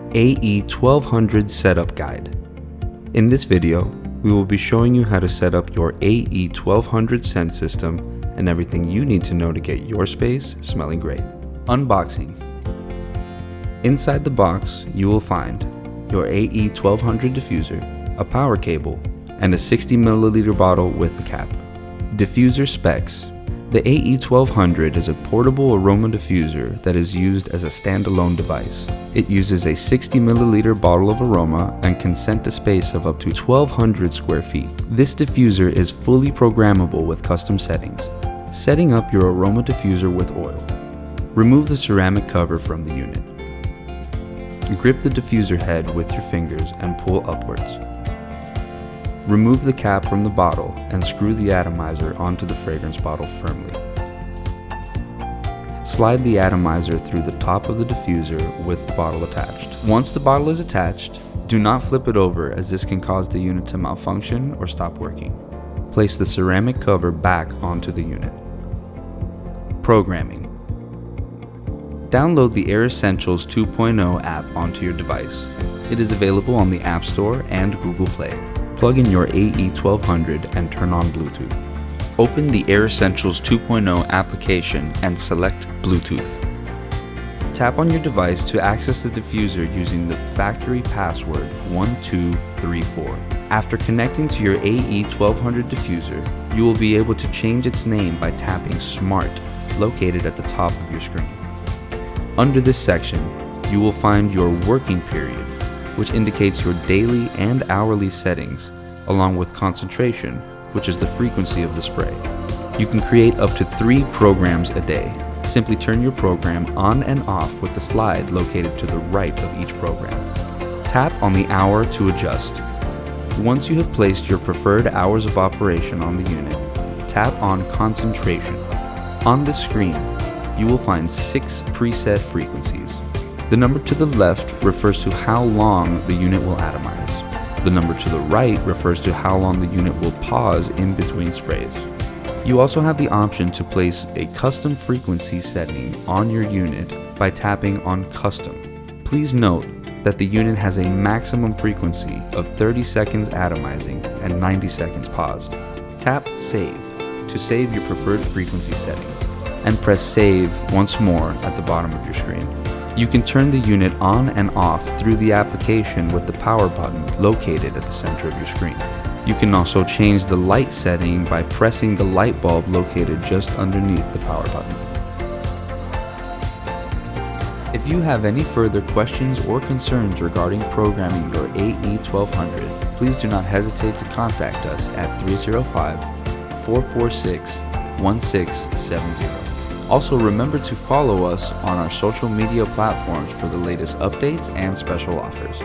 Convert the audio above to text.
AE1200 Setup Guide. In this video, we will be showing you how to set up your AE1200 scent system and everything you need to know to get your space smelling great. Unboxing. Inside the box, you will find your AE1200 diffuser, a power cable, and a 60 milliliter bottle with a cap. Diffuser Specs. The AE1200 is a portable aroma diffuser that is used as a standalone device. It uses a 60 milliliter bottle of aroma and can scent a space of up to 1,200 square feet. This diffuser is fully programmable with custom settings. Setting up your aroma diffuser with oil. Remove the ceramic cover from the unit. Grip the diffuser head with your fingers and pull upwards. Remove the cap from the bottle and screw the atomizer onto the fragrance bottle firmly. Slide the atomizer through the top of the diffuser with the bottle attached. Once the bottle is attached, do not flip it over as this can cause the unit to malfunction or stop working. Place the ceramic cover back onto the unit. Programming. Download the Air Essentials 2.0 app onto your device. It is available on the App Store and Google Play. Plug in your AE1200 and turn on Bluetooth. Open the Air Essentials 2.0 application and select Bluetooth. Tap on your device to access the diffuser using the factory password 1234. After connecting to your AE1200 diffuser, you will be able to change its name by tapping Smart, located at the top of your screen. Under this section, you will find your working period, which indicates your daily and hourly settings, along with concentration, which is the frequency of the spray. You can create up to 3 programs a day. Simply turn your program on and off with the slide located to the right of each program. Tap on the hour to adjust. Once you have placed your preferred hours of operation on the unit, tap on Concentration. On this screen, you will find 6 preset frequencies. The number to the left refers to how long the unit will atomize. The number to the right refers to how long the unit will pause in between sprays. You also have the option to place a custom frequency setting on your unit by tapping on Custom. Please note that the unit has a maximum frequency of 30 seconds atomizing and 90 seconds paused. Tap Save to save your preferred frequency settings, and press Save once more at the bottom of your screen. You can turn the unit on and off through the application with the power button located at the center of your screen. You can also change the light setting by pressing the light bulb located just underneath the power button. If you have any further questions or concerns regarding programming your AE1200, please do not hesitate to contact us at 305-446-1670. Also, remember to follow us on our social media platforms for the latest updates and special offers.